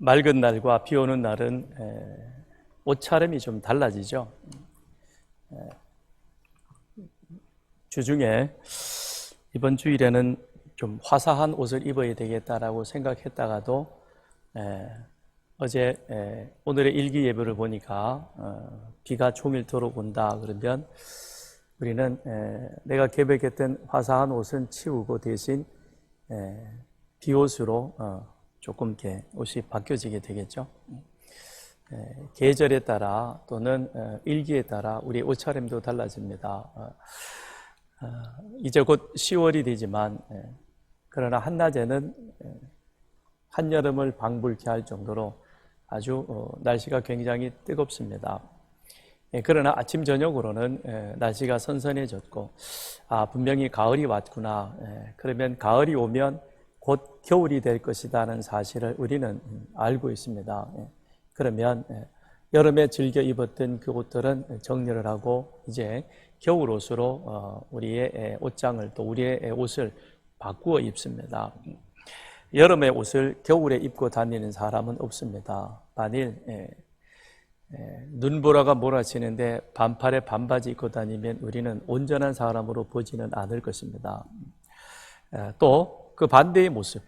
맑은 날과 비 오는 날은 옷차림이 좀 달라지죠. 주중에 이번 주일에는 좀 화사한 옷을 입어야 되겠다라고 생각했다가도 어제 오늘의 일기 예보를 보니까 비가 종일토록 온다 그러면 우리는 내가 계획했던 화사한 옷은 치우고 대신 비옷으로 조금 이렇게 옷이 바뀌어지게 되겠죠. 계절에 따라 또는 일기에 따라 우리 옷차림도 달라집니다. 이제 곧 10월이 되지만 그러나 한낮에는 한여름을 방불케 할 정도로 아주 날씨가 굉장히 뜨겁습니다. 그러나 아침 저녁으로는 날씨가 선선해졌고 분명히 가을이 왔구나. 그러면 가을이 오면 곧 겨울이 될 것이라는 사실을 우리는 알고 있습니다. 그러면 여름에 즐겨 입었던 그 옷들은 정리를 하고 이제 겨울 옷으로 우리의 옷장을 또 우리의 옷을 바꾸어 입습니다. 여름의 옷을 겨울에 입고 다니는 사람은 없습니다. 만일 눈보라가 몰아치는데 반팔에 반바지 입고 다니면 우리는 온전한 사람으로 보지는 않을 것입니다. 또 그 반대의 모습,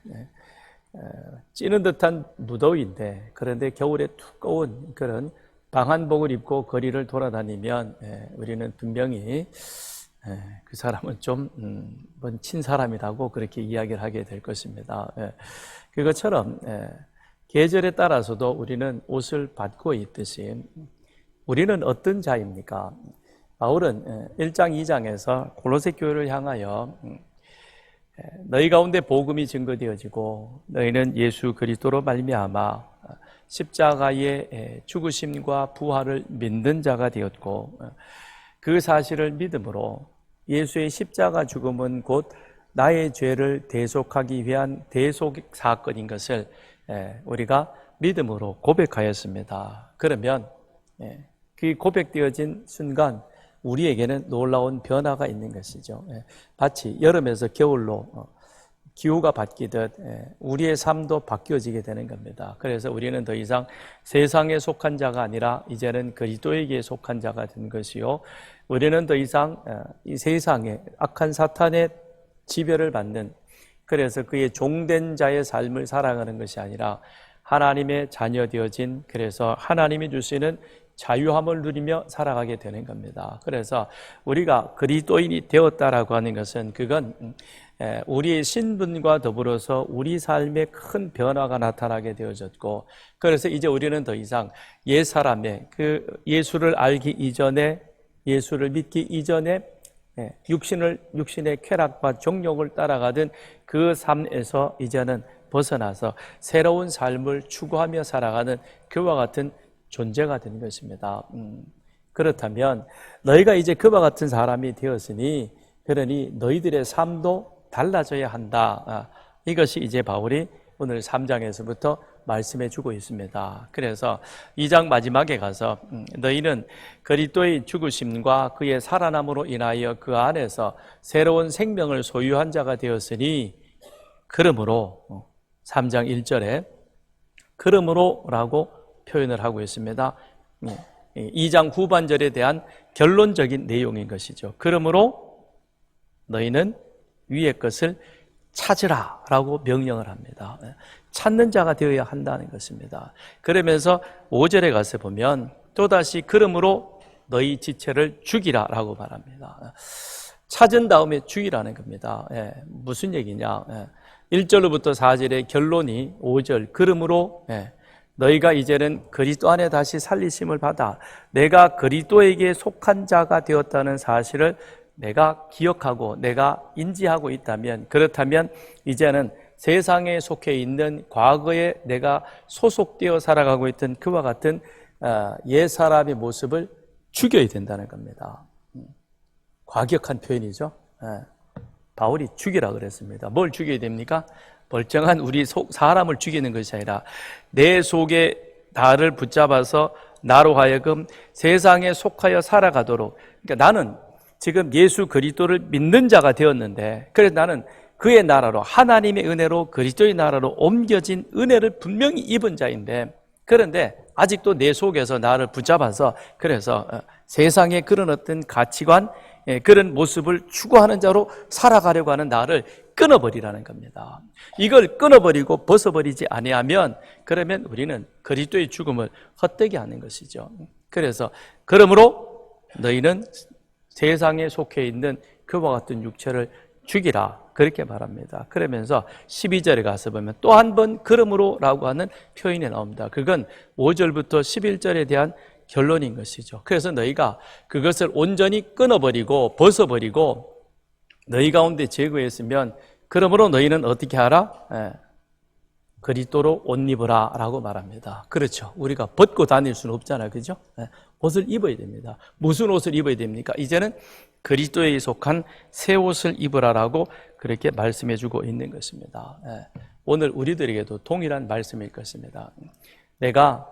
찌는 듯한 무더위인데 그런데 겨울에 두꺼운 그런 방한복을 입고 거리를 돌아다니면 우리는 분명히 그 사람은 좀 먼친 사람이라고 그렇게 이야기를 하게 될 것입니다. 그것처럼 계절에 따라서도 우리는 옷을 바꾸어 입듯이 우리는 어떤 자입니까? 바울은 1장 2장에서 골로새 교회를 향하여 너희 가운데 복음이 증거되어지고 너희는 예수 그리스도로 말미암아 십자가의 죽으심과 부활을 믿는 자가 되었고 그 사실을 믿음으로 예수의 십자가 죽음은 곧 나의 죄를 대속하기 위한 대속 사건인 것을 우리가 믿음으로 고백하였습니다. 그러면 그 고백되어진 순간 우리에게는 놀라운 변화가 있는 것이죠. 마치 여름에서 겨울로 기후가 바뀌듯 우리의 삶도 바뀌어지게 되는 겁니다. 그래서 우리는 더 이상 세상에 속한 자가 아니라 이제는 그리스도에게 속한 자가 된 것이요, 우리는 더 이상 이 세상에 악한 사탄의 지배를 받는, 그래서 그의 종된 자의 삶을 살아가는 것이 아니라 하나님의 자녀 되어진, 그래서 하나님이 주시는 자유함을 누리며 살아가게 되는 겁니다. 그래서 우리가 그리스도인이 되었다라고 하는 것은 그건 우리의 신분과 더불어서 우리 삶에 큰 변화가 나타나게 되어졌고, 그래서 이제 우리는 더 이상 옛 사람의 그 예수를 알기 이전에, 예수를 믿기 이전에 육신의 쾌락과 정욕을 따라가던 그 삶에서 이제는 벗어나서 새로운 삶을 추구하며 살아가는 그와 같은 존재가 된 것입니다. 그렇다면 너희가 이제 그와 같은 사람이 되었으니 그러니 너희들의 삶도 달라져야 한다. 이것이 이제 바울이 오늘 3장에서부터 말씀해 주고 있습니다. 그래서 2장 마지막에 가서 너희는 그리스도의 죽으심과 그의 살아남으로 인하여 그 안에서 새로운 생명을 소유한 자가 되었으니 그러므로 3장 1절에 그러므로라고 표현을 하고 있습니다. 2장 후반절에 대한 결론적인 내용인 것이죠. 그러므로 너희는 위의 것을 찾으라 라고 명령을 합니다. 찾는 자가 되어야 한다는 것입니다. 그러면서 5절에 가서 보면 또다시 그러므로 너희 지체를 죽이라 라고 말합니다. 찾은 다음에 죽이라는 겁니다. 무슨 얘기냐? 1절로부터 4절의 결론이 5절 그러므로 너희가 이제는 그리스도 안에 다시 살리심을 받아 내가 그리스도에게 속한 자가 되었다는 사실을 내가 기억하고 내가 인지하고 있다면, 그렇다면 이제는 세상에 속해 있는 과거에 내가 소속되어 살아가고 있던 그와 같은 옛 사람의 모습을 죽여야 된다는 겁니다. 과격한 표현이죠. 바울이 죽이라 그랬습니다. 뭘 죽여야 됩니까? 멀쩡한 우리 사람을 죽이는 것이 아니라 내 속에 나를 붙잡아서 나로 하여금 세상에 속하여 살아가도록, 그러니까 나는 지금 예수 그리스도를 믿는 자가 되었는데, 그래서 나는 그의 나라로, 하나님의 은혜로 그리스도의 나라로 옮겨진 은혜를 분명히 입은 자인데, 그런데 아직도 내 속에서 나를 붙잡아서, 그래서 세상의 그런 어떤 가치관, 그런 모습을 추구하는 자로 살아가려고 하는 나를 끊어버리라는 겁니다. 이걸 끊어버리고 벗어버리지 아니하면, 그러면 우리는 그리스도의 죽음을 헛되게 하는 것이죠. 그래서 그러므로 너희는 세상에 속해 있는 그와 같은 육체를 죽이라, 그렇게 말합니다. 그러면서 12절에 가서 보면 또 한 번 그러므로 라고 하는 표현이 나옵니다. 그건 5절부터 11절에 대한 결론인 것이죠. 그래서 너희가 그것을 온전히 끊어버리고 벗어버리고 너희 가운데 제거했으면, 그러므로 너희는 어떻게 하라? 그리스도로 옷 입으라 라고 말합니다. 그렇죠. 우리가 벗고 다닐 수는 없잖아요. 그죠? 옷을 입어야 됩니다. 무슨 옷을 입어야 됩니까? 이제는 그리스도에 속한 새 옷을 입으라라고 그렇게 말씀해 주고 있는 것입니다. 오늘 우리들에게도 동일한 말씀일 것입니다. 내가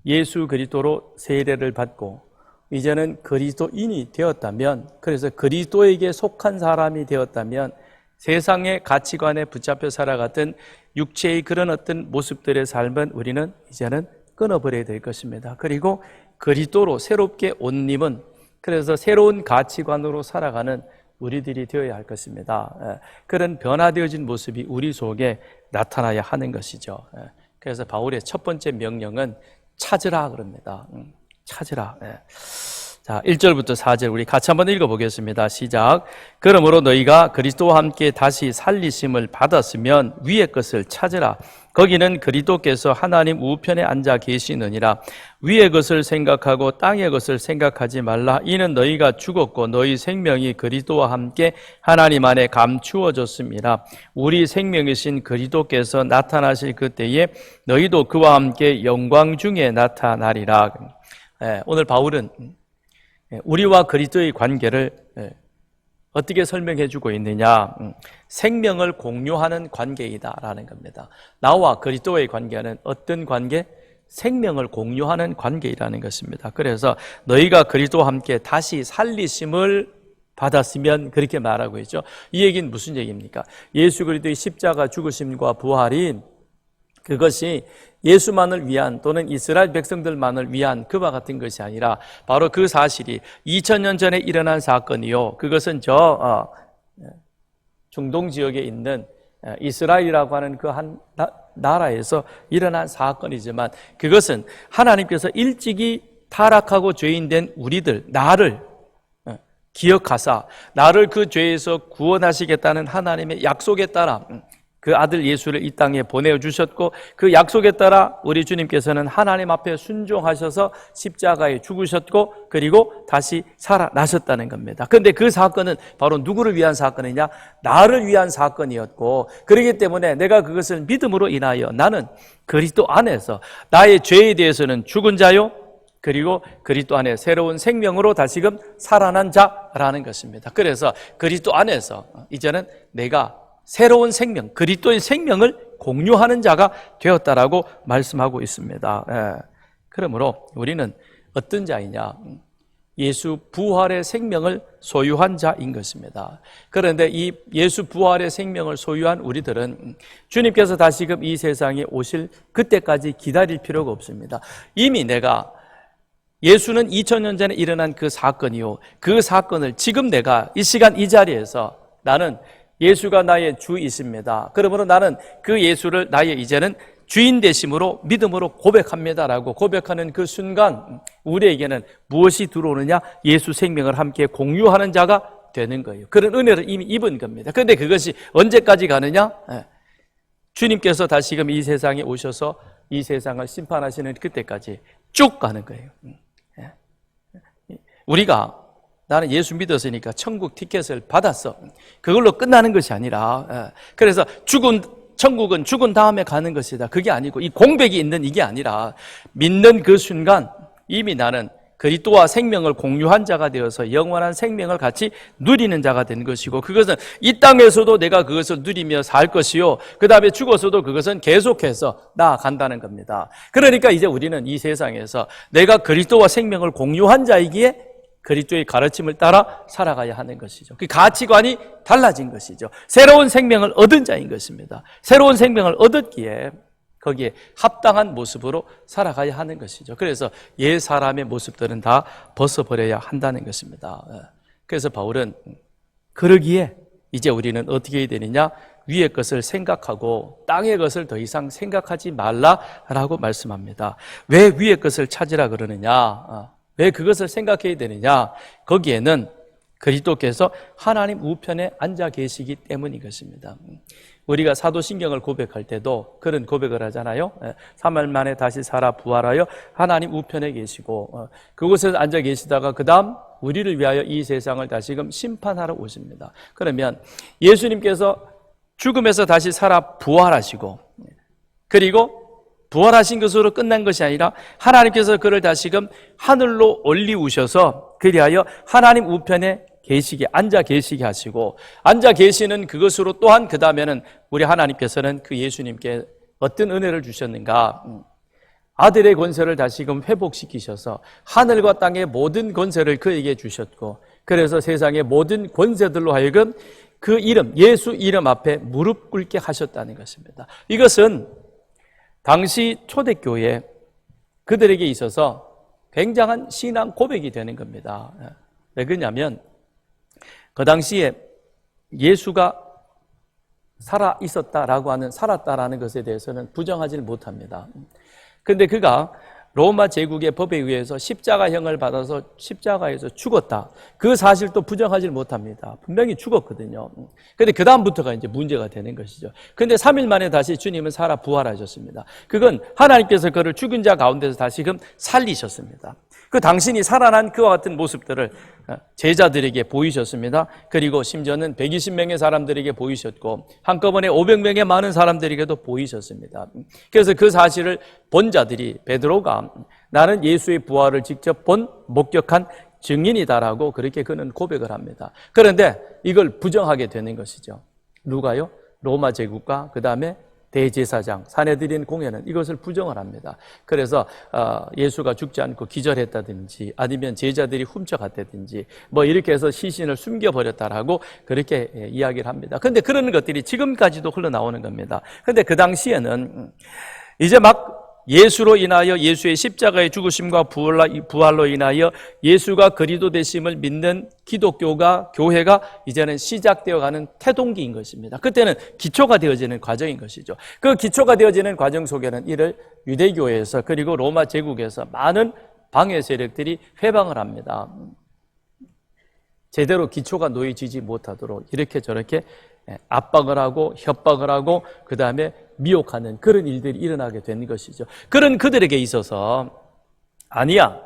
예수 그리스도로 세례를 받고 이제는 그리스도인이 되었다면, 그래서 그리스도에게 속한 사람이 되었다면, 세상의 가치관에 붙잡혀 살아갔던 육체의 그런 어떤 모습들의 삶은 우리는 이제는 끊어버려야 될 것입니다. 그리고 그리스도로 새롭게 옷 입은, 그래서 새로운 가치관으로 살아가는 우리들이 되어야 할 것입니다. 그런 변화되어진 모습이 우리 속에 나타나야 하는 것이죠. 그래서 바울의 첫 번째 명령은 찾으라 그럽니다. 찾으라. 자, 1절부터 4절 우리 같이 한번 읽어보겠습니다. 시작. 그러므로 너희가 그리스도와 함께 다시 살리심을 받았으면 위의 것을 찾으라. 거기는 그리스도께서 하나님 우편에 앉아 계시느니라. 위의 것을 생각하고 땅의 것을 생각하지 말라. 이는 너희가 죽었고 너희 생명이 그리스도와 함께 하나님 안에 감추어졌습니다. 우리 생명이신 그리스도께서 나타나실 그때에 너희도 그와 함께 영광 중에 나타나리라. 오늘 바울은 우리와 그리스도의 관계를 어떻게 설명해 주고 있느냐? 생명을 공유하는 관계이다라는 겁니다. 나와 그리스도의 관계는 어떤 관계? 생명을 공유하는 관계이라는 것입니다. 그래서 너희가 그리스도와 함께 다시 살리심을 받았으면, 그렇게 말하고 있죠. 이 얘기는 무슨 얘기입니까? 예수 그리스도의 십자가 죽으심과 부활이, 그것이 예수만을 위한 또는 이스라엘 백성들만을 위한 그와 같은 것이 아니라 바로 그 사실이 2000년 전에 일어난 사건이요, 그것은 중동 지역에 있는 이스라엘이라고 하는 그 한 나라에서 일어난 사건이지만, 그것은 하나님께서 일찍이 타락하고 죄인된 우리들, 나를 기억하사 나를 그 죄에서 구원하시겠다는 하나님의 약속에 따라 그 아들 예수를 이 땅에 보내주셨고, 그 약속에 따라 우리 주님께서는 하나님 앞에 순종하셔서 십자가에 죽으셨고, 그리고 다시 살아나셨다는 겁니다. 그런데 그 사건은 바로 누구를 위한 사건이냐? 나를 위한 사건이었고, 그렇기 때문에 내가 그것을 믿음으로 인하여 나는 그리스도 안에서 나의 죄에 대해서는 죽은 자요, 그리고 그리스도 안에 새로운 생명으로 다시금 살아난 자라는 것입니다. 그래서 그리스도 안에서 이제는 내가 새로운 생명, 그리스도의 생명을 공유하는 자가 되었다라고 말씀하고 있습니다. 그러므로 우리는 어떤 자이냐? 예수 부활의 생명을 소유한 자인 것입니다. 그런데 이 예수 부활의 생명을 소유한 우리들은 주님께서 다시금 이 세상에 오실 그때까지 기다릴 필요가 없습니다. 이미 내가 예수는 2000년 전에 일어난 그 사건이요, 그 사건을 지금 내가 이 시간 이 자리에서 나는 예수가 나의 주이십니다. 그러므로 나는 그 예수를 나의 이제는 주인 되심으로 믿음으로 고백합니다라고 고백하는 그 순간 우리에게는 무엇이 들어오느냐? 예수 생명을 함께 공유하는 자가 되는 거예요. 그런 은혜를 이미 입은 겁니다. 그런데 그것이 언제까지 가느냐? 주님께서 다시금 이 세상에 오셔서 이 세상을 심판하시는 그때까지 쭉 가는 거예요. 우리가 나는 예수 믿었으니까 천국 티켓을 받았어, 그걸로 끝나는 것이 아니라, 그래서 천국은 죽은 다음에 가는 것이다, 그게 아니고, 이 공백이 있는 이게 아니라 믿는 그 순간 이미 나는 그리스도와 생명을 공유한 자가 되어서 영원한 생명을 같이 누리는 자가 된 것이고, 그것은 이 땅에서도 내가 그것을 누리며 살 것이요, 그 다음에 죽어서도 그것은 계속해서 나아간다는 겁니다. 그러니까 이제 우리는 이 세상에서 내가 그리스도와 생명을 공유한 자이기에 그리스도의 가르침을 따라 살아가야 하는 것이죠. 그 가치관이 달라진 것이죠. 새로운 생명을 얻은 자인 것입니다. 새로운 생명을 얻었기에 거기에 합당한 모습으로 살아가야 하는 것이죠. 그래서 옛 사람의 모습들은 다 벗어버려야 한다는 것입니다. 그래서 바울은 그러기에 이제 우리는 어떻게 해야 되느냐? 위의 것을 생각하고 땅의 것을 더 이상 생각하지 말라라고 말씀합니다. 왜 위의 것을 찾으라 그러느냐? 왜 그것을 생각해야 되느냐? 거기에는 그리스도께서 하나님 우편에 앉아 계시기 때문인 것입니다. 우리가 사도신경을 고백할 때도 그런 고백을 하잖아요. 3일 만에 다시 살아 부활하여 하나님 우편에 계시고 그곳에 앉아 계시다가 그 다음 우리를 위하여 이 세상을 다시금 심판하러 오십니다. 그러면 예수님께서 죽음에서 다시 살아 부활하시고 그리고 부활하신 것으로 끝난 것이 아니라 하나님께서 그를 다시금 하늘로 올리우셔서 그리하여 하나님 우편에 앉아 계시게 하시고 앉아 계시는 그것으로 또한 그 다음에는 우리 하나님께서는 그 예수님께 어떤 은혜를 주셨는가? 아들의 권세를 다시금 회복시키셔서 하늘과 땅의 모든 권세를 그에게 주셨고 그래서 세상의 모든 권세들로 하여금 그 이름, 예수 이름 앞에 무릎 꿇게 하셨다는 것입니다. 이것은 당시 초대교회 그들에게 있어서 굉장한 신앙 고백이 되는 겁니다. 왜 그러냐면 그 당시에 예수가 살아 있었다라고 하는 살았다라는 것에 대해서는 부정하지는 못합니다. 그런데 그가 로마 제국의 법에 의해서 십자가형을 받아서 십자가에서 죽었다. 그 사실도 부정하지 못합니다. 분명히 죽었거든요. 그런데 그 다음부터가 이제 문제가 되는 것이죠. 그런데 3일 만에 다시 주님은 살아 부활하셨습니다. 그건 하나님께서 그를 죽은 자 가운데서 다시금 살리셨습니다. 그 당신이 살아난 그와 같은 모습들을 제자들에게 보이셨습니다. 그리고 심지어는 120명의 사람들에게 보이셨고 한꺼번에 500명의 많은 사람들에게도 보이셨습니다. 그래서 그 사실을 본 자들이 베드로가 나는 예수의 부활을 직접 본 목격한 증인이다라고 그렇게 그는 고백을 합니다. 그런데 이걸 부정하게 되는 것이죠. 누가요? 로마 제국과 그 다음에 대제사장, 사내들인 공회는 이것을 부정을 합니다. 그래서 예수가 죽지 않고 기절했다든지 아니면 제자들이 훔쳐갔다든지 뭐 이렇게 해서 시신을 숨겨버렸다라고 그렇게 이야기를 합니다. 그런데 그런 것들이 지금까지도 흘러나오는 겁니다. 그런데 그 당시에는 이제 막 예수로 인하여 예수의 십자가의 죽으심과 부활로 인하여 예수가 그리스도 되심을 믿는 기독교가 교회가 이제는 시작되어가는 태동기인 것입니다. 그때는 기초가 되어지는 과정인 것이죠. 그 기초가 되어지는 과정 속에는 이를 유대교회에서 그리고 로마 제국에서 많은 방해 세력들이 회방을 합니다. 제대로 기초가 놓여지지 못하도록 이렇게 저렇게 압박을 하고 협박을 하고 그 다음에 미혹하는 그런 일들이 일어나게 되는 것이죠. 그런 그들에게 있어서 아니야,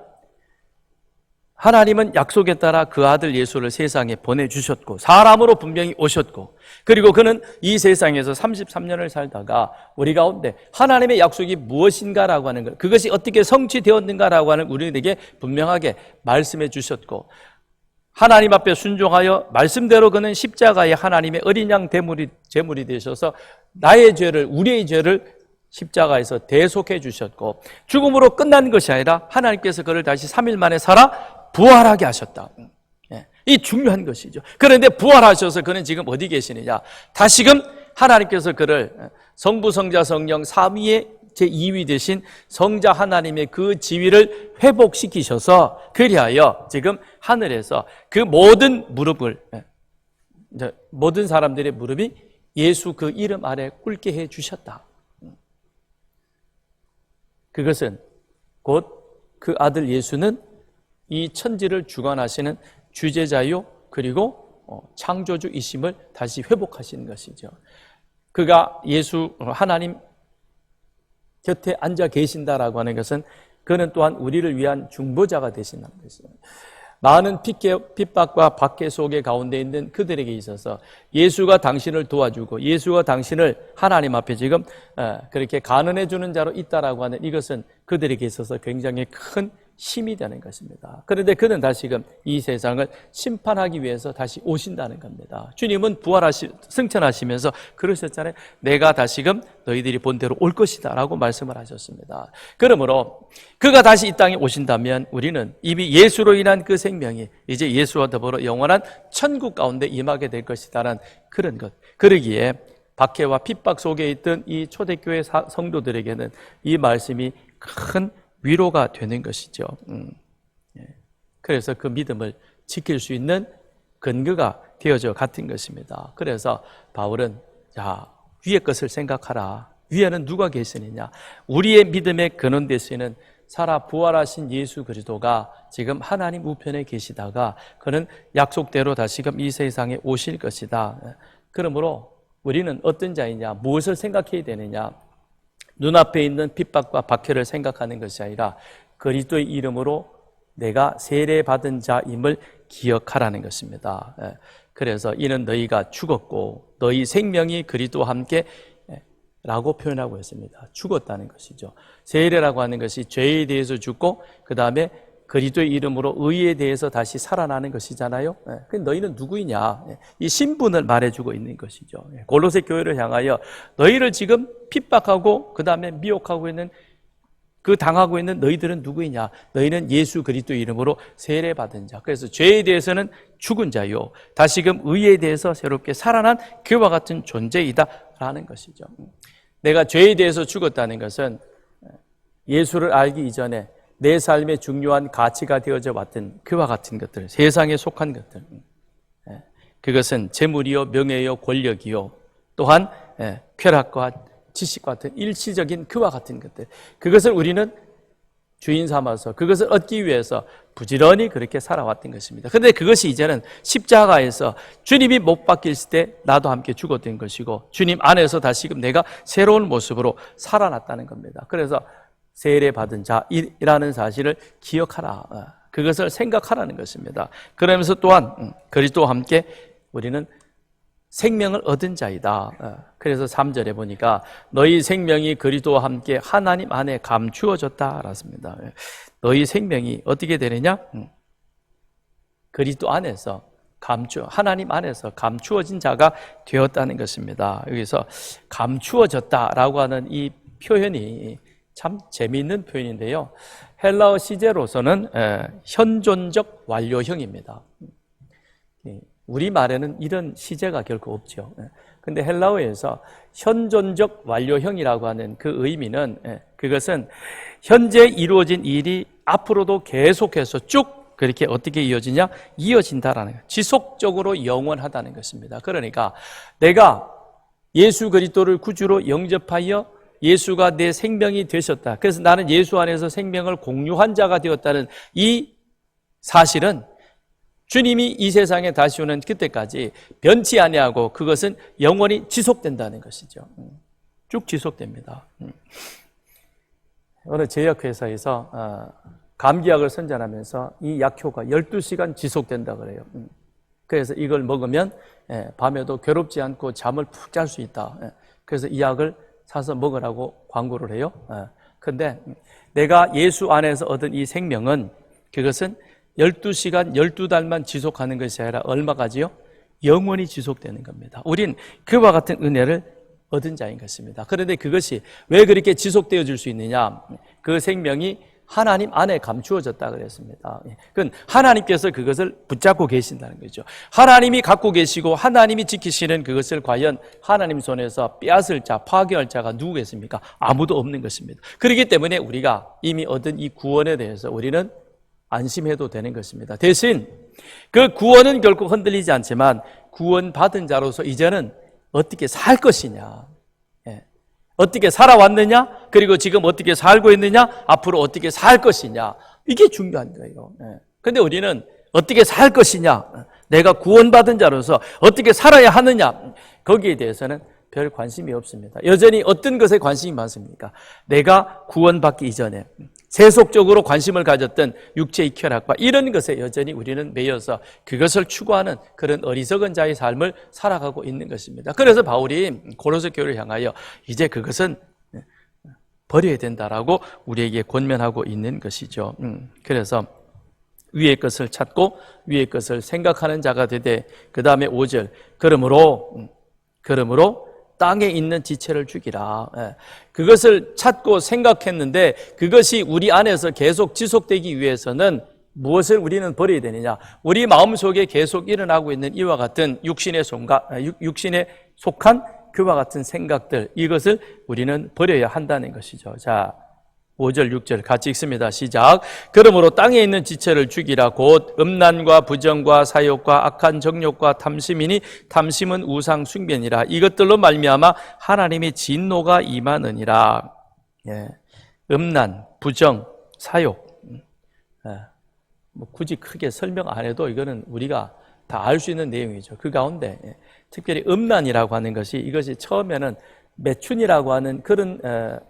하나님은 약속에 따라 그 아들 예수를 세상에 보내주셨고 사람으로 분명히 오셨고 그리고 그는 이 세상에서 33년을 살다가 우리 가운데 하나님의 약속이 무엇인가라고 하는 것, 그것이 어떻게 성취되었는가라고 하는 우리에게 분명하게 말씀해 주셨고 하나님 앞에 순종하여 말씀대로 그는 십자가에 하나님의 어린 양 제물이 되셔서 나의 죄를, 우리의 죄를 십자가에서 대속해 주셨고 죽음으로 끝난 것이 아니라 하나님께서 그를 다시 3일 만에 살아 부활하게 하셨다. 이 중요한 것이죠. 그런데 부활하셔서 그는 지금 어디 계시느냐? 다시금 하나님께서 그를 성부, 성자, 성령 삼위의 제2위 되신 성자 하나님의 그 지위를 회복시키셔서 그리하여 지금 하늘에서 그 모든 무릎을, 모든 사람들의 무릎이 예수 그 이름 아래 꿇게 해 주셨다. 그것은 곧 그 아들 예수는 이 천지를 주관하시는 주제자요 그리고 창조주이심을 다시 회복하시는 것이죠. 그가 예수 하나님 곁에 앉아 계신다라고 하는 것은 그는 또한 우리를 위한 중보자가 되신다는 것입니다. 많은 핍박과 박해 속에 가운데 있는 그들에게 있어서 예수가 당신을 도와주고 예수가 당신을 하나님 앞에 지금 그렇게 간언해 주는 자로 있다라고 하는 이것은 그들에게 있어서 굉장히 큰 힘이 되는 것입니다. 그런데 그는 다시금 이 세상을 심판하기 위해서 다시 오신다는 겁니다. 주님은 승천하시면서 그러셨잖아요. 내가 다시금 너희들이 본대로 올 것이다 라고 말씀을 하셨습니다. 그러므로 그가 다시 이 땅에 오신다면 우리는 이미 예수로 인한 그 생명이 이제 예수와 더불어 영원한 천국 가운데 임하게 될 것이다라는 그런 것. 그러기에 박해와 핍박 속에 있던 이 초대교회 성도들에게는 이 말씀이 큰 위로가 되는 것이죠. 그래서 그 믿음을 지킬 수 있는 근거가 되어져 같은 것입니다. 그래서 바울은 위의 것을 생각하라. 위에는 누가 계시느냐? 우리의 믿음의 근원 되시는 살아 부활하신 예수 그리스도가 지금 하나님 우편에 계시다가 그는 약속대로 다시금 이 세상에 오실 것이다. 그러므로 우리는 어떤 자이냐, 무엇을 생각해야 되느냐, 눈앞에 있는 핍박과 박해를 생각하는 것이 아니라 그리스도의 이름으로 내가 세례받은 자임을 기억하라는 것입니다. 그래서 이는 너희가 죽었고 너희 생명이 그리스도와 함께 라고 표현하고 있습니다. 죽었다는 것이죠. 세례라고 하는 것이 죄에 대해서 죽고 그 다음에 그리스도의 이름으로 의에 대해서 다시 살아나는 것이잖아요. 너희는 누구이냐? 이 신분을 말해주고 있는 것이죠. 골로새 교회를 향하여 너희를 지금 핍박하고 그 다음에 미혹하고 있는 당하고 있는 너희들은 누구이냐? 너희는 예수 그리스도의 이름으로 세례받은 자. 그래서 죄에 대해서는 죽은 자요, 다시금 의에 대해서 새롭게 살아난 그와 같은 존재이다 라는 것이죠. 내가 죄에 대해서 죽었다는 것은 예수를 알기 이전에 내 삶의 중요한 가치가 되어져 왔던 그와 같은 것들, 세상에 속한 것들, 그것은 재물이요, 명예요, 권력이요, 또한 쾌락과 지식과 같은 일시적인 그와 같은 것들, 그것을 우리는 주인 삼아서 그것을 얻기 위해서 부지런히 그렇게 살아왔던 것입니다. 그런데 그것이 이제는 십자가에서 주님이 못 박힐 때 나도 함께 죽었던 것이고 주님 안에서 다시금 내가 새로운 모습으로 살아났다는 겁니다. 그래서 세례받은 자이라는 사실을 기억하라, 그것을 생각하라는 것입니다. 그러면서 또한 그리스도와 함께 우리는 생명을 얻은 자이다. 그래서 3절에 보니까 너희 생명이 그리스도와 함께 하나님 안에 감추어졌다 라습니다. 너희 생명이 어떻게 되느냐? 그리스도 안에서 하나님 안에서 감추어진 자가 되었다는 것입니다. 여기서 감추어졌다라고 하는 이 표현이 참 재미있는 표현인데요. 헬라어 시제로서는 현존적 완료형입니다. 우리말에는 이런 시제가 결코 없죠. 근데 헬라어에서 현존적 완료형이라고 하는 그 의미는 그것은 현재 이루어진 일이 앞으로도 계속해서 쭉 그렇게 어떻게 이어지냐? 이어진다라는 거예요. 지속적으로 영원하다는 것입니다. 그러니까 내가 예수 그리스도를 구주로 영접하여 예수가 내 생명이 되셨다. 그래서 나는 예수 안에서 생명을 공유한 자가 되었다는 이 사실은 주님이 이 세상에 다시 오는 그때까지 변치 아니하고 그것은 영원히 지속된다는 것이죠. 쭉 지속됩니다. 어느 제약회사에서 감기약을 선전하면서 이 약효가 12시간 지속된다 그래요. 그래서 이걸 먹으면 밤에도 괴롭지 않고 잠을 푹 잘 수 있다. 그래서 이 약을 사서 먹으라고 광고를 해요. 그런데 내가 예수 안에서 얻은 이 생명은 그것은 12시간, 12달만 지속하는 것이 아니라 얼마까지요? 영원히 지속되는 겁니다. 우린 그와 같은 은혜를 얻은 자인 것입니다. 그런데 그것이 왜 그렇게 지속되어질 수 있느냐? 그 생명이 하나님 안에 감추어졌다 그랬습니다. 그건 하나님께서 그것을 붙잡고 계신다는 거죠. 하나님이 갖고 계시고 하나님이 지키시는 그것을 과연 하나님 손에서 빼앗을 자, 파괴할 자가 누구겠습니까? 아무도 없는 것입니다. 그렇기 때문에 우리가 이미 얻은 이 구원에 대해서 우리는 안심해도 되는 것입니다. 대신 그 구원은 결코 흔들리지 않지만 구원받은 자로서 이제는 어떻게 살 것이냐, 어떻게 살아왔느냐, 그리고 지금 어떻게 살고 있느냐, 앞으로 어떻게 살 것이냐, 이게 중요한 거예요. 그런데 우리는 어떻게 살 것이냐, 내가 구원받은 자로서 어떻게 살아야 하느냐, 거기에 대해서는 별 관심이 없습니다. 여전히 어떤 것에 관심이 많습니까? 내가 구원받기 이전에 세속적으로 관심을 가졌던 육체의 쾌락과 이런 것에 여전히 우리는 매여서 그것을 추구하는 그런 어리석은 자의 삶을 살아가고 있는 것입니다. 그래서 바울이 고로새 교회를 향하여 이제 그것은 버려야 된다라고 우리에게 권면하고 있는 것이죠. 그래서 위의 것을 찾고 위의 것을 생각하는 자가 되되, 그 다음에 5절, 그러므로 땅에 있는 지체를 죽이라. 그것을 찾고 생각했는데 그것이 우리 안에서 계속 지속되기 위해서는 무엇을 우리는 버려야 되느냐? 우리 마음속에 계속 일어나고 있는 이와 같은 육신에 속한 그와 같은 생각들, 이것을 우리는 버려야 한다는 것이죠. 자, 5절, 6절 같이 읽습니다. 시작. 그러므로 땅에 있는 지체를 죽이라. 곧 음란과 부정과 사욕과 악한 정욕과 탐심이니 탐심은 우상 숭배니라. 이것들로 말미암아 하나님의 진노가 임하느니라. 예. 음란, 부정, 사욕. 뭐 굳이 크게 설명 안 해도 이거는 우리가 다 알 수 있는 내용이죠. 그 가운데 특별히 음란이라고 하는 것이, 이것이 처음에는 매춘이라고 하는 그런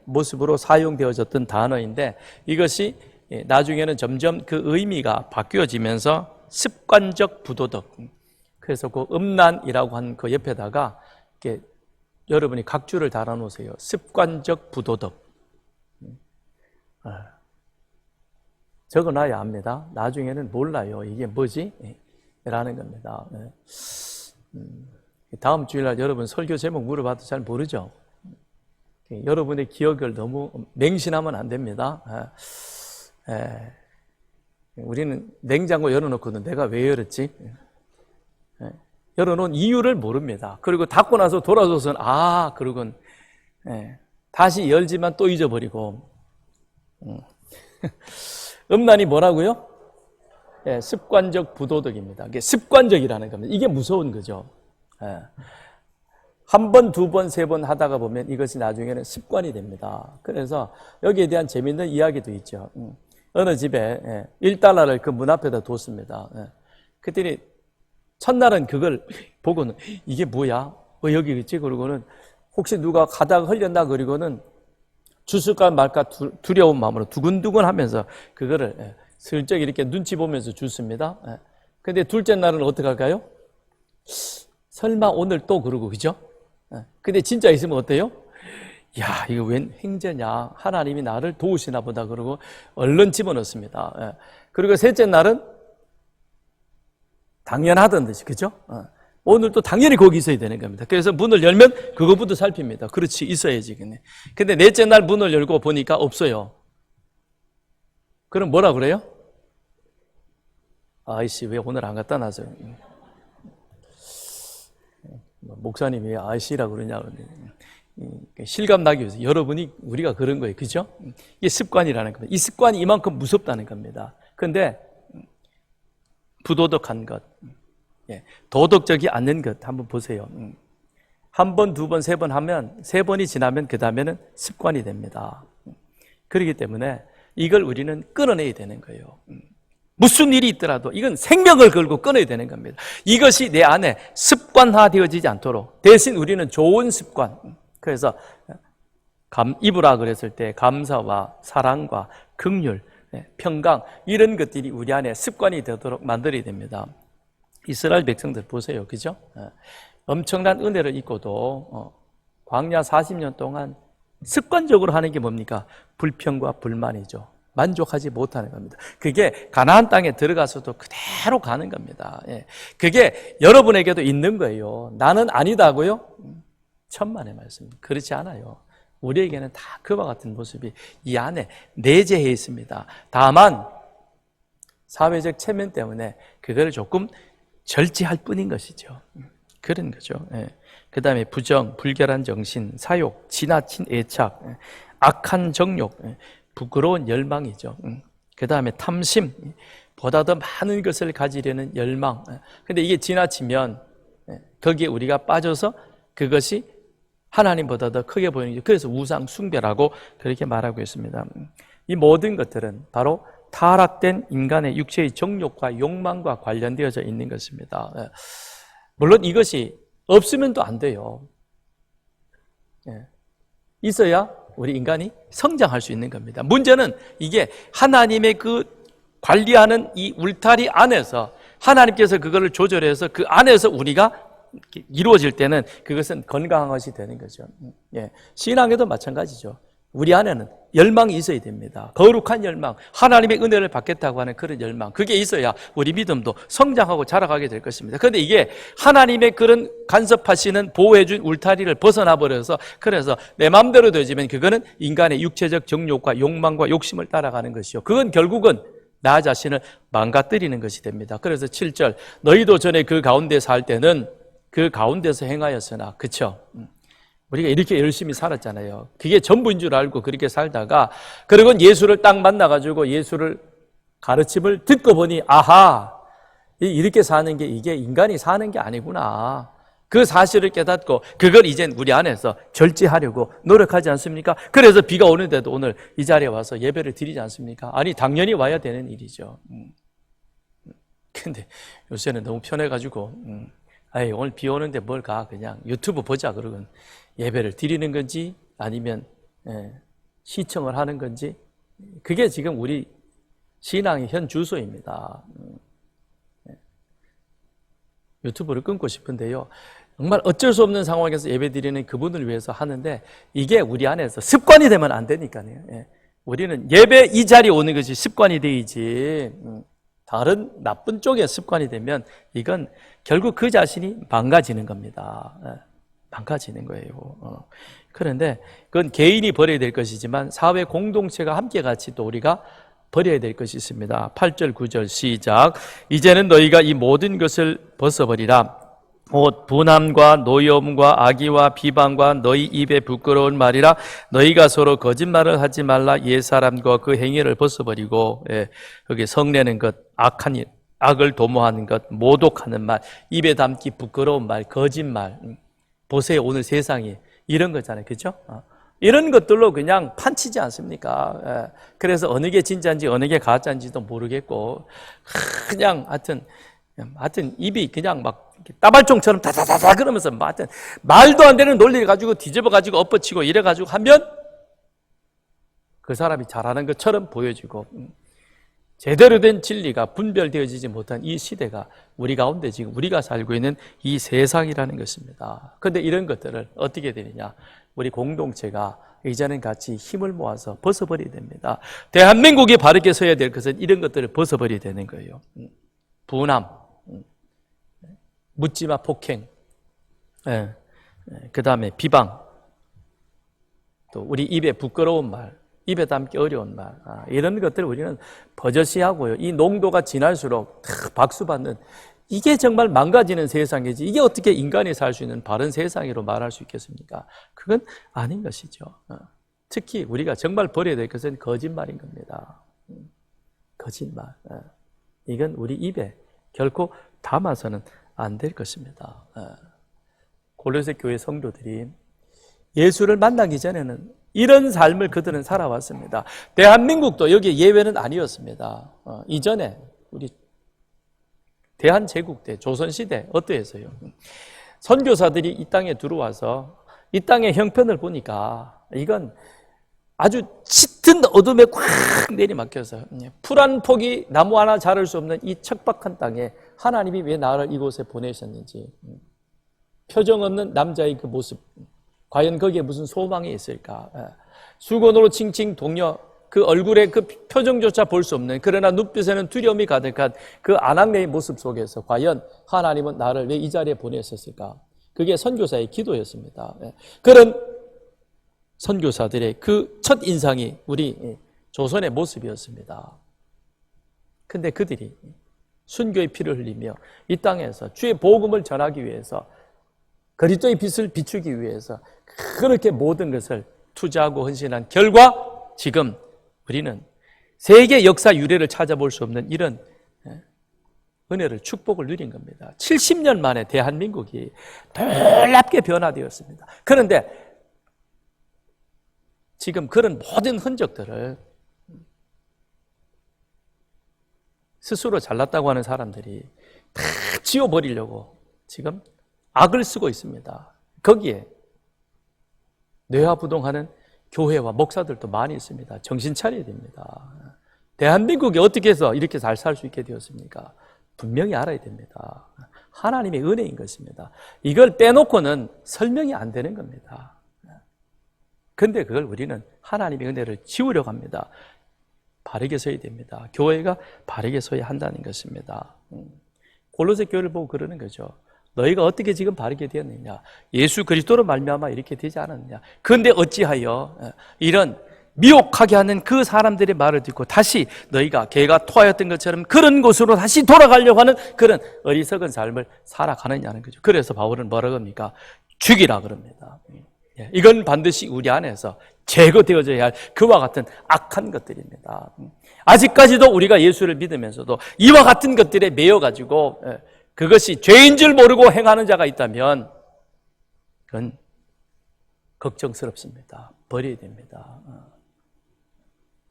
모습으로 사용되어졌던 단어인데, 이것이 나중에는 점점 그 의미가 바뀌어지면서 습관적 부도덕. 그래서 그 음란이라고 하는 그 옆에다가 이렇게 여러분이 각주를 달아놓으세요. 습관적 부도덕. 적어놔야 합니다. 나중에는 몰라요. 이게 뭐지? 라는 겁니다. 다음 주일날 여러분 설교 제목 물어봐도 잘 모르죠? 여러분의 기억을 너무 맹신하면 안 됩니다. 우리는 냉장고 열어놓고는 내가 왜 열었지? 열어놓은 이유를 모릅니다. 그리고 닫고 나서 돌아서서는 그러군. 다시 열지만 또 잊어버리고. 음란이 뭐라고요? 습관적 부도덕입니다. 이게 습관적이라는 겁니다. 이게 무서운 거죠. 한 번, 두 번, 세 번 하다가 보면 이것이 나중에는 습관이 됩니다. 그래서 여기에 대한 재미있는 이야기도 있죠. 어느 집에 $1를 그 문 앞에다 뒀습니다. 그랬더니 첫날은 그걸 보고는 이게 뭐야? 왜 여기 있지? 그러고는 혹시 누가 가다가 흘렸나? 그리고는 주술까 말까 두려운 마음으로 두근두근 하면서 그거를 슬쩍 이렇게 눈치 보면서 줬습니다. 근데 둘째 날은 어떻게 할까요? 설마 오늘 또 그러고, 그죠? 근데 진짜 있으면 어때요? 야, 이거 웬 행제냐? 하나님이 나를 도우시나 보다. 그러고 얼른 집어넣습니다. 그리고 셋째 날은 당연하던 듯이, 그죠? 오늘 또 당연히 거기 있어야 되는 겁니다. 그래서 문을 열면 그거부터 살핍니다. 그렇지, 있어야지. 근데 넷째 날 문을 열고 보니까 없어요. 그럼 뭐라 그래요? 아이씨, 왜 오늘 안 갖다 놔서요? 목사님이 왜 아이씨라고 그러냐. 실감 나기 위해서. 여러분이, 우리가 그런 거예요. 그죠? 이게 습관이라는 겁니다. 이 습관이 이만큼 무섭다는 겁니다. 그런데 부도덕한 것, 도덕적이 않는 것 한번 보세요. 한 번, 두 번, 세 번 하면, 세 번이 지나면 그 다음에는 습관이 됩니다. 그렇기 때문에 이걸 우리는 끊어내야 되는 거예요. 무슨 일이 있더라도 이건 생명을 걸고 끊어야 되는 겁니다. 이것이 내 안에 습관화되어지지 않도록 대신 우리는 좋은 습관, 그래서 입으라 그랬을 때 감사와 사랑과 긍휼, 평강, 이런 것들이 우리 안에 습관이 되도록 만들어야 됩니다. 이스라엘 백성들 보세요. 그죠? 엄청난 은혜를 입고도 광야 40년 동안 습관적으로 하는 게 뭡니까? 불평과 불만이죠. 만족하지 못하는 겁니다. 그게 가나안 땅에 들어가서도 그대로 가는 겁니다. 그게 여러분에게도 있는 거예요. 나는 아니다고요? 천만의 말씀. 그렇지 않아요. 우리에게는 다 그와 같은 모습이 이 안에 내재해 있습니다. 다만 사회적 체면 때문에 그걸 조금 절제할 뿐인 것이죠. 그런 거죠. 그 다음에 부정, 불결한 정신, 사욕, 지나친 애착, 악한 정욕, 부끄러운 열망이죠. 그 다음에 탐심, 보다 더 많은 것을 가지려는 열망. 근데 이게 지나치면 거기에 우리가 빠져서 그것이 하나님보다 더 크게 보이는 거죠. 그래서 우상 숭배라고 그렇게 말하고 있습니다. 이 모든 것들은 바로 타락된 인간의 육체의 정욕과 욕망과 관련되어져 있는 것입니다. 물론 이것이 없으면 또 안 돼요. 있어야 우리 인간이 성장할 수 있는 겁니다. 문제는 이게 하나님의 그 관리하는 이 울타리 안에서 하나님께서 그거를 조절해서 그 안에서 우리가 이루어질 때는 그것은 건강한 것이 되는 거죠. 신앙에도 마찬가지죠. 우리 안에는 열망이 있어야 됩니다. 거룩한 열망, 하나님의 은혜를 받겠다고 하는 그런 열망, 그게 있어야 우리 믿음도 성장하고 자라가게 될 것입니다. 그런데 이게 하나님의 그런 간섭하시는 보호해준 울타리를 벗어나 버려서, 그래서 내 마음대로 되지만 그거는 인간의 육체적 정욕과 욕망과 욕심을 따라가는 것이요, 그건 결국은 나 자신을 망가뜨리는 것이 됩니다. 그래서 7절, 너희도 전에 그 가운데 살 때는 그 가운데서 행하였으나, 그쵸? 우리가 이렇게 열심히 살았잖아요. 그게 전부인 줄 알고 그렇게 살다가, 그리고 예수를 딱 만나가지고 예수를 가르침을 듣고 보니, 아하, 이렇게 사는 게 이게 인간이 사는 게 아니구나. 그 사실을 깨닫고 그걸 이젠 우리 안에서 절제하려고 노력하지 않습니까? 그래서 비가 오는데도 오늘 이 자리에 와서 예배를 드리지 않습니까? 아니, 당연히 와야 되는 일이죠. 근데 요새는 너무 편해가지고, 아이, 오늘 비 오는데 뭘 가, 그냥 유튜브 보자 그러건 예배를 드리는 건지 아니면 시청을 하는 건지, 그게 지금 우리 신앙의 현 주소입니다. 유튜브를 끊고 싶은데요, 정말 어쩔 수 없는 상황에서 예배 드리는 그분을 위해서 하는데, 이게 우리 안에서 습관이 되면 안 되니까요. 우리는 예배 이 자리에 오는 것이 습관이 되이지, 다른 나쁜 쪽에 습관이 되면 이건 결국 그 자신이 망가지는 겁니다. 망가지는 거예요. 그런데 그건 개인이 버려야 될 것이지만 사회 공동체가 함께 같이 또 우리가 버려야 될 것이 있습니다. 8절 9절 시작. 이제는 너희가 이 모든 것을 벗어버리라. 곧 분함과 노여움과 악의와 비방과 너희 입에 부끄러운 말이라. 너희가 서로 거짓말을 하지 말라. 옛사람과 그 행위를 벗어버리고, 여기 성내는 것, 악한 일, 악을 도모하는 것, 모독하는 말, 입에 담기 부끄러운 말, 거짓말. 보세요, 오늘 세상이 이런 거잖아요, 그렇죠? 이런 것들로 그냥 판치지 않습니까? 그래서 어느 게 진짜인지 어느 게 가짜인지도 모르겠고, 그냥 하여튼 입이 그냥 막 따발총처럼 다다다다 그러면서 하여튼 말도 안 되는 논리를 가지고 뒤집어가지고 엎어치고 이래가지고 하면 그 사람이 잘하는 것처럼 보여지고, 제대로 된 진리가 분별되어지지 못한 이 시대가 우리 가운데 지금 우리가 살고 있는 이 세상이라는 것입니다. 그런데 이런 것들을 어떻게 되느냐? 우리 공동체가 이제는 같이 힘을 모아서 벗어버려야 됩니다. 대한민국이 바르게 서야 될 것은 이런 것들을 벗어버려야 되는 거예요. 분함, 묻지마 폭행, 그 다음에 비방, 또 우리 입에 부끄러운 말, 입에 담기 어려운 말, 이런 것들을 우리는 버젓이 하고요. 이 농도가 지날수록 박수받는, 이게 정말 망가지는 세상이지, 이게 어떻게 인간이 살 수 있는 바른 세상으로 말할 수 있겠습니까? 그건 아닌 것이죠. 특히 우리가 정말 버려야 될 것은 거짓말인 겁니다. 거짓말. 이건 우리 입에 결코 담아서는 안 될 것입니다. 골로새 교회 성도들이 예수를 만나기 전에는 이런 삶을 그들은 살아왔습니다. 대한민국도 여기에 예외는 아니었습니다. 이전에 우리 대한제국 때, 조선시대 어떠했어요? 선교사들이 이 땅에 들어와서 이 땅의 형편을 보니까 이건 아주 짙은 어둠에 꽉 내리막혀서 풀 한 폭이 나무 하나 자랄 수 없는 이 척박한 땅에 하나님이 왜 나를 이곳에 보내셨는지, 표정 없는 남자의 그 모습, 과연 거기에 무슨 소망이 있을까? 수건으로 칭칭 동여 그 얼굴에 그 표정조차 볼 수 없는, 그러나 눈빛에는 두려움이 가득한 그 아낙네의 모습 속에서 과연 하나님은 나를 왜 이 자리에 보내셨을까? 그게 선교사의 기도였습니다. 그런 선교사들의 그 첫 인상이 우리 조선의 모습이었습니다. 근데 그들이 순교의 피를 흘리며 이 땅에서 주의 복음을 전하기 위해서, 그리스도의 빛을 비추기 위해서 그렇게 모든 것을 투자하고 헌신한 결과 지금 우리는 세계 역사 유래를 찾아볼 수 없는 이런 은혜를, 축복을 누린 겁니다. 70년 만에 대한민국이 놀랍게 변화되었습니다. 그런데 지금 그런 모든 흔적들을 스스로 잘났다고 하는 사람들이 다 지워버리려고 지금 악을 쓰고 있습니다. 거기에 뇌화부동하는 교회와 목사들도 많이 있습니다. 정신 차려야 됩니다. 대한민국이 어떻게 해서 이렇게 잘 살 수 있게 되었습니까? 분명히 알아야 됩니다. 하나님의 은혜인 것입니다. 이걸 빼놓고는 설명이 안 되는 겁니다. 근데 그걸 우리는 하나님의 은혜를 지우려고 합니다. 바르게 서야 됩니다. 교회가 바르게 서야 한다는 것입니다. 골로새 교회를 보고 그러는 거죠. 너희가 어떻게 지금 바르게 되었느냐? 예수 그리스도로 말미암아 이렇게 되지 않았느냐? 그런데 어찌하여 이런 미혹하게 하는 그 사람들의 말을 듣고 다시 너희가 개가 토하였던 것처럼 그런 곳으로 다시 돌아가려고 하는 그런 어리석은 삶을 살아가느냐는 거죠. 그래서 바울은 뭐라고 합니까? 죽이라 그럽니다. 이건 반드시 우리 안에서 제거되어져야 할 그와 같은 악한 것들입니다. 아직까지도 우리가 예수를 믿으면서도 이와 같은 것들에 매여가지고 그것이 죄인 줄 모르고 행하는 자가 있다면 그건 걱정스럽습니다. 버려야 됩니다.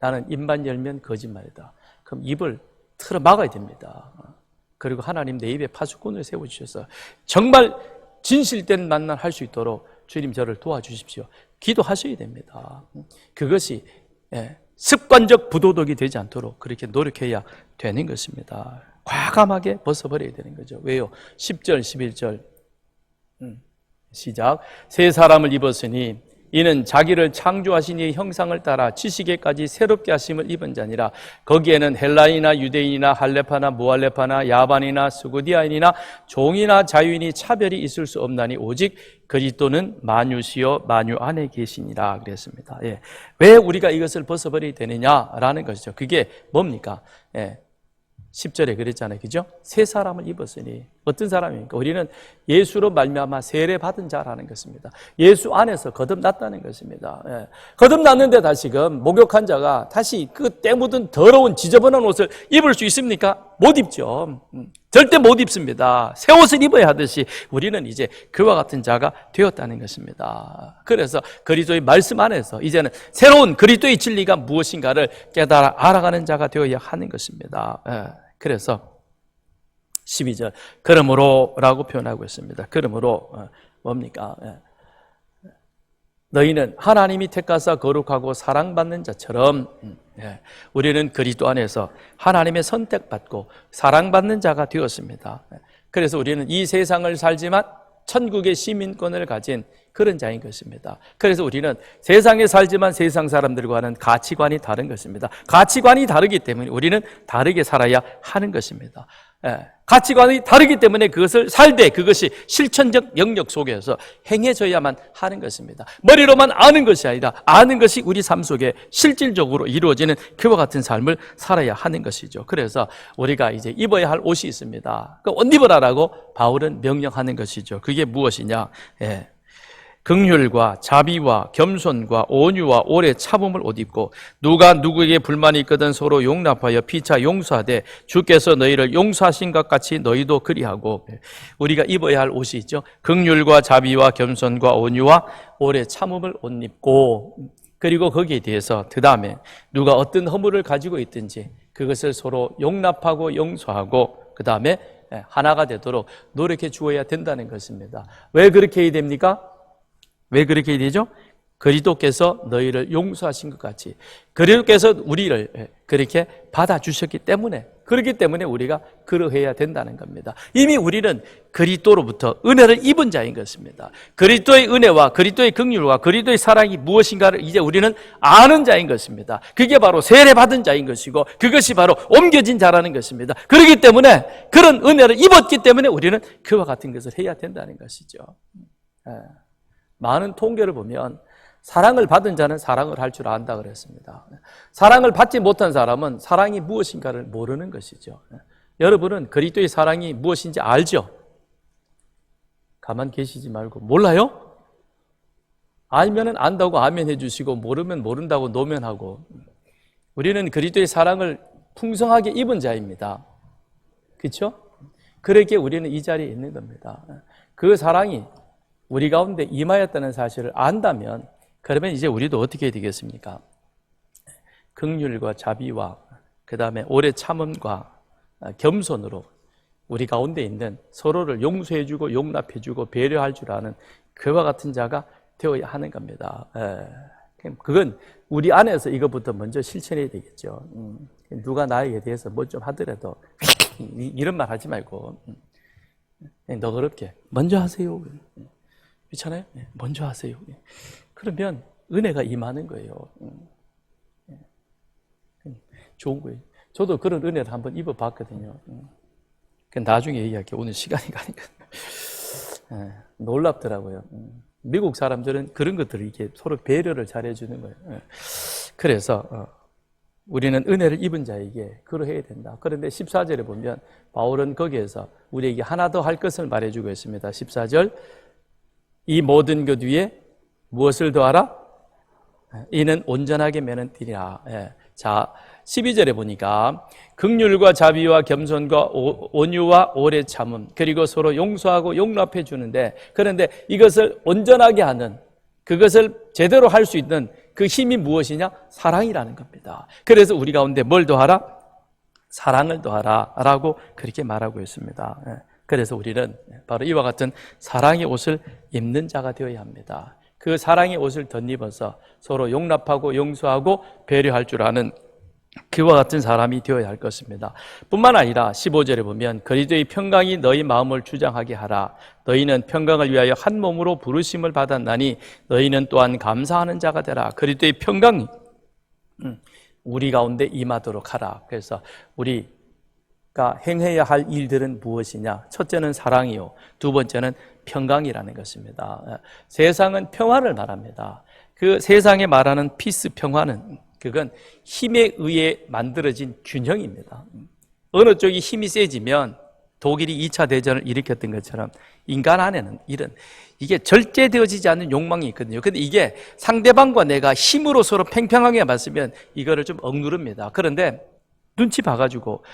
나는 입만 열면 거짓말이다. 그럼 입을 틀어 막아야 됩니다. 그리고 하나님 내 입에 파수꾼을 세워주셔서 정말 진실된 만남 할 수 있도록 주님 저를 도와주십시오. 기도하셔야 됩니다. 그것이 습관적 부도덕이 되지 않도록 그렇게 노력해야 되는 것입니다. 과감하게 벗어버려야 되는 거죠. 왜요? 10절, 11절 시작. 새 사람을 입었으니 이는 자기를 창조하신 이의 형상을 따라 지식에까지 새롭게 하심을 입은 자니라. 거기에는 헬라인이나 유대인이나 할레파나 무할레파나 야반이나 스구디아인이나 종이나 자유인이 차별이 있을 수 없나니 오직 그리스도는 만유시요 만유 안에 계시니라 그랬습니다. 왜 우리가 이것을 벗어버려야 되느냐라는 것이죠. 그게 뭡니까? 10절에 그랬잖아요. 그죠? 새 사람을 입었으니 어떤 사람입니까? 우리는 예수로 말미암아 세례 받은 자라는 것입니다. 예수 안에서 거듭났다는 것입니다. 거듭났는데 다시금 목욕한 자가 다시 그 때 묻은 더러운 지저분한 옷을 입을 수 있습니까? 못 입죠. 절대 못 입습니다. 새 옷을 입어야 하듯이 우리는 이제 그와 같은 자가 되었다는 것입니다. 그래서 그리스도의 말씀 안에서 이제는 새로운 그리스도의 진리가 무엇인가를 깨달아 알아가는 자가 되어야 하는 것입니다. 그래서 12절 그러므로 라고 표현하고 있습니다. 그러므로 뭡니까? 너희는 하나님이 택하사 거룩하고 사랑받는 자처럼 우리는 그리스도 안에서 하나님의 선택받고 사랑받는 자가 되었습니다. 그래서 우리는 이 세상을 살지만 천국의 시민권을 가진 그런 자인 것입니다. 그래서 우리는 세상에 살지만 세상 사람들과는 가치관이 다른 것입니다. 가치관이 다르기 때문에 우리는 다르게 살아야 하는 것입니다. 가치관이 다르기 때문에 그것을 살 때 그것이 실천적 영역 속에서 행해져야만 하는 것입니다. 머리로만 아는 것이 아니라 아는 것이 우리 삶 속에 실질적으로 이루어지는 그와 같은 삶을 살아야 하는 것이죠. 그래서 우리가 이제 입어야 할 옷이 있습니다. 그 옷 입으라라고 바울은 명령하는 것이죠. 그게 무엇이냐? 긍휼과 자비와 겸손과 온유와 오래 참음을 옷 입고 누가 누구에게 불만이 있거든 서로 용납하여 피차 용서하되 주께서 너희를 용서하신 것 같이 너희도 그리하고 우리가 입어야 할 옷이 있죠. 긍휼과 자비와 겸손과 온유와 오래 참음을 옷 입고 그리고 거기에 대해서 그 다음에 누가 어떤 허물을 가지고 있든지 그것을 서로 용납하고 용서하고 그 다음에 하나가 되도록 노력해 주어야 된다는 것입니다. 왜 그렇게 해야 됩니까? 왜 그렇게 되죠? 그리스도께서 너희를 용서하신 것 같이 그리스도께서 우리를 그렇게 받아주셨기 때문에 그렇기 때문에 우리가 그러해야 된다는 겁니다. 이미 우리는 그리스도로부터 은혜를 입은 자인 것입니다. 그리스도의 은혜와 그리스도의 긍휼과 그리스도의 사랑이 무엇인가를 이제 우리는 아는 자인 것입니다. 그게 바로 세례받은 자인 것이고 그것이 바로 옮겨진 자라는 것입니다. 그렇기 때문에 그런 은혜를 입었기 때문에 우리는 그와 같은 것을 해야 된다는 것이죠. 많은 통계를 보면 사랑을 받은 자는 사랑을 할 줄 안다 그랬습니다. 사랑을 받지 못한 사람은 사랑이 무엇인가를 모르는 것이죠. 여러분은 그리스도의 사랑이 무엇인지 알죠? 가만 계시지 말고 몰라요? 알면은 안다고 아멘 해주시고 모르면 모른다고 노면하고 우리는 그리스도의 사랑을 풍성하게 입은 자입니다. 그렇죠? 그렇게 우리는 이 자리에 있는 겁니다. 그 사랑이 우리 가운데 임하였다는 사실을 안다면 그러면 이제 우리도 어떻게 해야 되겠습니까? 긍휼과 자비와 그 다음에 오래 참음과 겸손으로 우리 가운데 있는 서로를 용서해주고 용납해주고 배려할 줄 아는 그와 같은 자가 되어야 하는 겁니다. 그건 우리 안에서 이것부터 먼저 실천해야 되겠죠. 누가 나에게 대해서 뭐 좀 하더라도 이런 말 하지 말고 너그럽게 먼저 하세요. 그렇잖아요. 먼저 하세요. 그러면 은혜가 임하는 거예요. 좋은 거예요. 저도 그런 은혜를 한번 입어봤거든요. 나중에 얘기할게요. 오늘 시간이 가니까. 놀랍더라고요. 미국 사람들은 그런 것들을 이렇게 서로 배려를 잘해주는 거예요. 그래서 우리는 은혜를 입은 자에게 그러해야 된다. 그런데 14절에 보면 바울은 거기에서 우리에게 하나 더 할 것을 말해주고 있습니다. 14절, 이 모든 것 위에 무엇을 더하라? 이는 온전하게 매는 띠라. 자, 12절에 보니까 긍휼과 자비와 겸손과 온유와 오래 참음, 그리고 서로 용서하고 용납해 주는데, 그런데 이것을 온전하게 하는, 그것을 제대로 할 수 있는 그 힘이 무엇이냐? 사랑이라는 겁니다. 그래서 우리 가운데 뭘 더하라? 사랑을 더하라 라고 그렇게 말하고 있습니다. 그래서 우리는 바로 이와 같은 사랑의 옷을 입는 자가 되어야 합니다. 그 사랑의 옷을 덧입어서 서로 용납하고 용서하고 배려할 줄 아는 그와 같은 사람이 되어야 할 것입니다. 뿐만 아니라 15절에 보면 그리스도의 평강이 너희 마음을 주장하게 하라. 너희는 평강을 위하여 한 몸으로 부르심을 받았나니 너희는 또한 감사하는 자가 되라. 그리스도의 평강이 우리 가운데 임하도록 하라. 그래서 우리가 행해야 할 일들은 무엇이냐? 첫째는 사랑이요, 두 번째는 평강이라는 것입니다. 세상은 평화를 말합니다. 그 세상에 말하는 피스, 평화는 그건 힘에 의해 만들어진 균형입니다. 어느 쪽이 힘이 세지면 독일이 2차 대전을 일으켰던 것처럼 인간 안에는 이게 절제되어지지 않는 욕망이 있거든요. 근데 이게 상대방과 내가 힘으로 서로 팽팽하게 맞으면 이거를 좀 억누릅니다. 그런데 눈치 봐가지고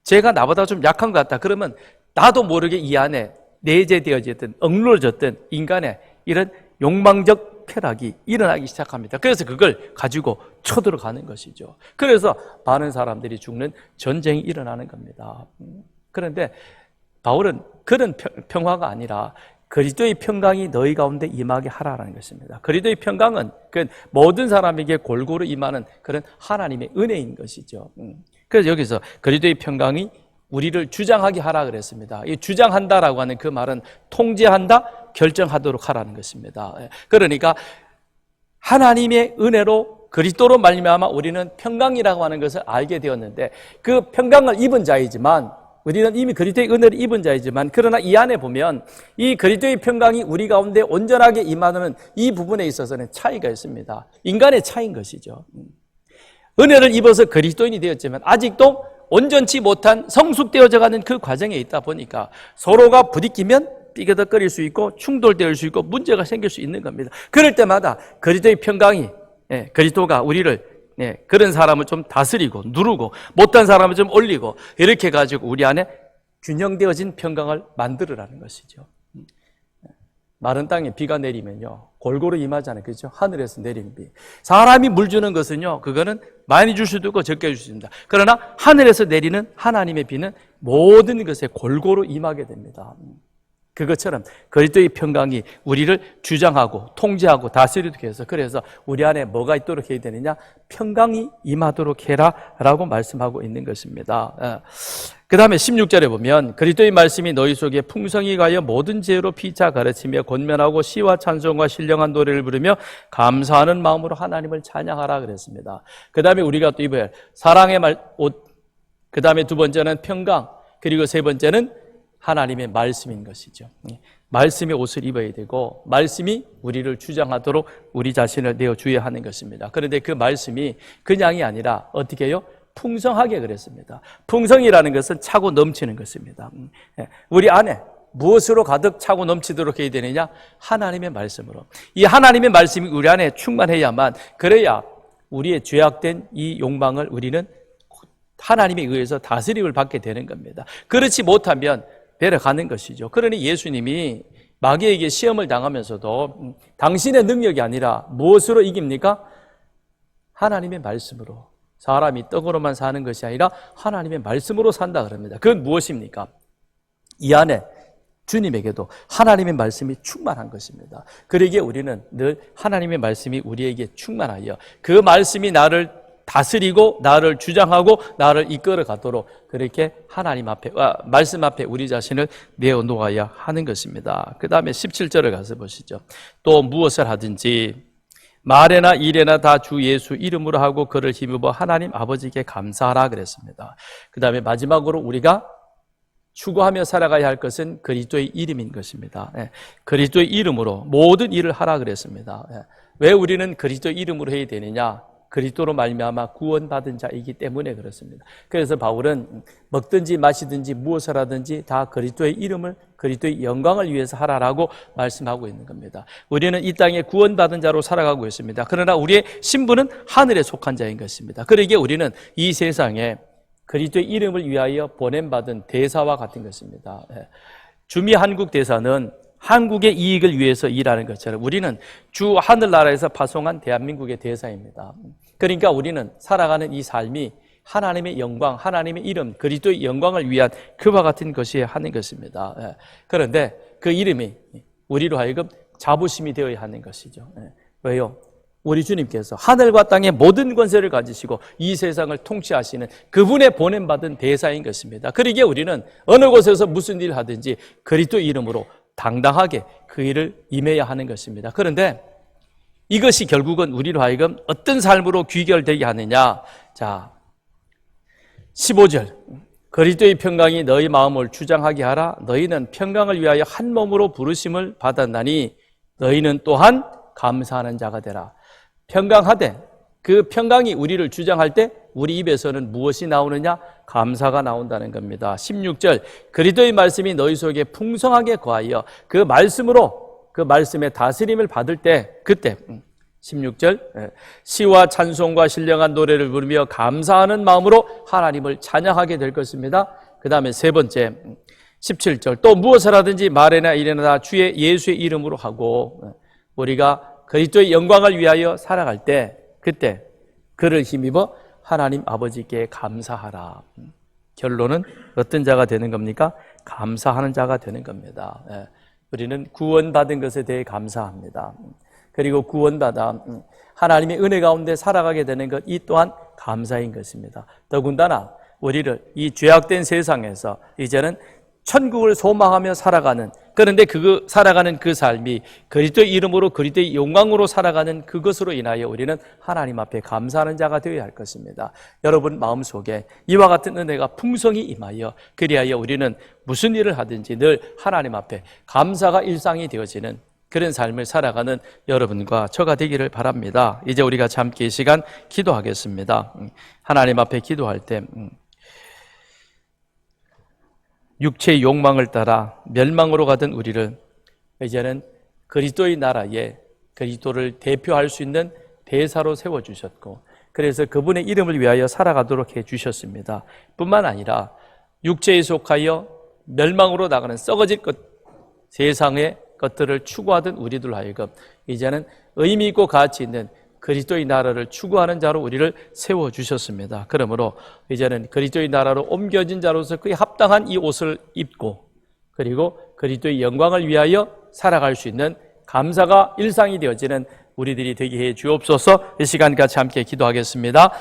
제가 나보다 좀 약한 것 같다 그러면 나도 모르게 이 안에 내재되어졌던, 억누러졌던 인간의 이런 욕망적 쾌락이 일어나기 시작합니다. 그래서 그걸 가지고 쳐들어가는 것이죠. 그래서 많은 사람들이 죽는 전쟁이 일어나는 겁니다. 그런데 바울은 그런 평화가 아니라 그리스도의 평강이 너희 가운데 임하게 하라는 것입니다. 그리스도의 평강은 그 모든 사람에게 골고루 임하는 그런 하나님의 은혜인 것이죠. 그래서 여기서 그리스도의 평강이 우리를 주장하게 하라 그랬습니다. 이 주장한다라고 하는 그 말은 통제한다, 결정하도록 하라는 것입니다. 그러니까 하나님의 은혜로 그리스도로 말미암아 우리는 평강이라고 하는 것을 알게 되었는데, 그 평강을 입은 자이지만 우리는 이미 그리스도의 은혜를 입은 자이지만, 그러나 이 안에 보면 이 그리스도의 평강이 우리 가운데 온전하게 임하는 이 부분에 있어서는 차이가 있습니다. 인간의 차이인 것이죠. 은혜를 입어서 그리스도인이 되었지만 아직도 온전치 못한 성숙되어져 가는 그 과정에 있다 보니까 서로가 부딪히면 삐그덕거릴 수 있고 충돌될 수 있고 문제가 생길 수 있는 겁니다. 그럴 때마다 그리스도의 평강이, 그리스도가 우리를, 그런 사람을 좀 다스리고 누르고 못한 사람을 좀 올리고 이렇게 해가지고 우리 안에 균형되어진 평강을 만들으라는 것이죠. 마른 땅에 비가 내리면요 골고루 임하잖아요. 그렇죠? 하늘에서 내리는 비. 사람이 물 주는 것은요, 그거는 많이 줄 수도 있고 적게 줄 수 있습니다. 그러나 하늘에서 내리는 하나님의 비는 모든 것에 골고루 임하게 됩니다. 그것처럼 그리스도의 평강이 우리를 주장하고 통제하고 다스리도록 해서, 그래서 우리 안에 뭐가 있도록 해야 되느냐? 평강이 임하도록 해라 라고 말씀하고 있는 것입니다. 그 다음에 16절에 보면 그리스도의 말씀이 너희 속에 풍성히 가여 모든 지혜로 피차 가르치며 권면하고 시와 찬송과 신령한 노래를 부르며 감사하는 마음으로 하나님을 찬양하라 그랬습니다. 그 다음에 우리가 또 입어야 할 사랑의 옷, 그 다음에 두 번째는 평강, 그리고 세 번째는 하나님의 말씀인 것이죠. 말씀의 옷을 입어야 되고 말씀이 우리를 주장하도록 우리 자신을 내어주어야 하는 것입니다. 그런데 그 말씀이 그냥이 아니라 어떻게 해요? 풍성하게 그랬습니다. 풍성이라는 것은 차고 넘치는 것입니다. 우리 안에 무엇으로 가득 차고 넘치도록 해야 되느냐? 하나님의 말씀으로. 이 하나님의 말씀이 우리 안에 충만해야만, 그래야 우리의 죄악된 이 욕망을 우리는 하나님에 의해서 다스림을 받게 되는 겁니다. 그렇지 못하면 내려가는 것이죠. 그러니 예수님이 마귀에게 시험을 당하면서도 당신의 능력이 아니라 무엇으로 이깁니까? 하나님의 말씀으로. 사람이 떡으로만 사는 것이 아니라 하나님의 말씀으로 산다 그럽니다. 그건 무엇입니까? 이 안에 주님에게도 하나님의 말씀이 충만한 것입니다. 그러기에 우리는 늘 하나님의 말씀이 우리에게 충만하여 그 말씀이 나를 다스리고 나를 주장하고 나를 이끌어 가도록 그렇게 하나님 앞에, 말씀 앞에 우리 자신을 내어놓아야 하는 것입니다. 그 다음에 17절을 가서 보시죠. 또 무엇을 하든지 말에나 일에나 다 주 예수 이름으로 하고 그를 힘입어 하나님 아버지께 감사하라 그랬습니다. 그 다음에 마지막으로 우리가 추구하며 살아가야 할 것은 그리스도의 이름인 것입니다. 그리스도의 이름으로 모든 일을 하라 그랬습니다. 왜 우리는 그리스도의 이름으로 해야 되느냐? 그리스도로 말미암아 구원받은 자이기 때문에 그렇습니다. 그래서 바울은 먹든지 마시든지 무엇을 하든지 다 그리스도의 이름을, 그리스도의 영광을 위해서 하라라고 말씀하고 있는 겁니다. 우리는 이 땅에 구원받은 자로 살아가고 있습니다. 그러나 우리의 신분은 하늘에 속한 자인 것입니다. 그러기에 우리는 이 세상에 그리스도의 이름을 위하여 보냄받은 대사와 같은 것입니다. 주미 한국 대사는 한국의 이익을 위해서 일하는 것처럼 우리는 주 하늘나라에서 파송한 대한민국의 대사입니다. 그러니까 우리는 살아가는 이 삶이 하나님의 영광, 하나님의 이름, 그리스도의 영광을 위한 그와 같은 것이 하는 것입니다. 그런데 그 이름이 우리로 하여금 자부심이 되어야 하는 것이죠. 왜요? 우리 주님께서 하늘과 땅의 모든 권세를 가지시고 이 세상을 통치하시는 그분의 보냄받은 대사인 것입니다. 그러기에 우리는 어느 곳에서 무슨 일을 하든지 그리스도 이름으로 당당하게 그 일을 임해야 하는 것입니다. 그런데 이것이 결국은 우리로 하여금 어떤 삶으로 귀결되게 하느냐? 자, 15절. 그리스도의 평강이 너희 마음을 주장하게 하라. 너희는 평강을 위하여 한 몸으로 부르심을 받았나니 너희는 또한 감사하는 자가 되라. 평강하되 그 평강이 우리를 주장할 때 우리 입에서는 무엇이 나오느냐? 감사가 나온다는 겁니다. 16절. 그리스도의 말씀이 너희 속에 풍성하게 거하여 그 말씀으로 그 말씀의 다스림을 받을 때 그때 16절. 시와 찬송과 신령한 노래를 부르며 감사하는 마음으로 하나님을 찬양하게 될 것입니다. 그 다음에 세 번째 17절. 또 무엇을 하든지 말에나 일에나 다 주의 예수의 이름으로 하고 우리가 그리스도의 영광을 위하여 살아갈 때 그때 그를 힘입어 하나님 아버지께 감사하라. 결론은 어떤 자가 되는 겁니까? 감사하는 자가 되는 겁니다. 우리는 구원받은 것에 대해 감사합니다. 그리고 구원받아 하나님의 은혜 가운데 살아가게 되는 것, 이 또한 감사인 것입니다. 더군다나 우리를 이 죄악된 세상에서 이제는 천국을 소망하며 살아가는, 그런데 살아가는 그 삶이 그리스도의 이름으로 그리스도의 영광으로 살아가는 그것으로 인하여 우리는 하나님 앞에 감사하는 자가 되어야 할 것입니다. 여러분 마음속에 이와 같은 은혜가 풍성히 임하여 그리하여 우리는 무슨 일을 하든지 늘 하나님 앞에 감사가 일상이 되어지는 그런 삶을 살아가는 여러분과 저가 되기를 바랍니다. 이제 우리가 함께 이 시간 기도하겠습니다. 하나님 앞에 기도할 때 육체의 욕망을 따라 멸망으로 가던 우리를 이제는 그리스도의 나라에 그리스도를 대표할 수 있는 대사로 세워주셨고, 그래서 그분의 이름을 위하여 살아가도록 해주셨습니다. 뿐만 아니라 육체에 속하여 멸망으로 나가는 썩어질 것, 세상의 것들을 추구하던 우리들 하여금 이제는 의미 있고 가치 있는 그리스도의 나라를 추구하는 자로 우리를 세워주셨습니다. 그러므로 이제는 그리스도의 나라로 옮겨진 자로서 그에 합당한 이 옷을 입고 그리고 그리스도의 영광을 위하여 살아갈 수 있는 감사가 일상이 되어지는 우리들이 되게 해 주옵소서. 이 시간 같이 함께 기도하겠습니다.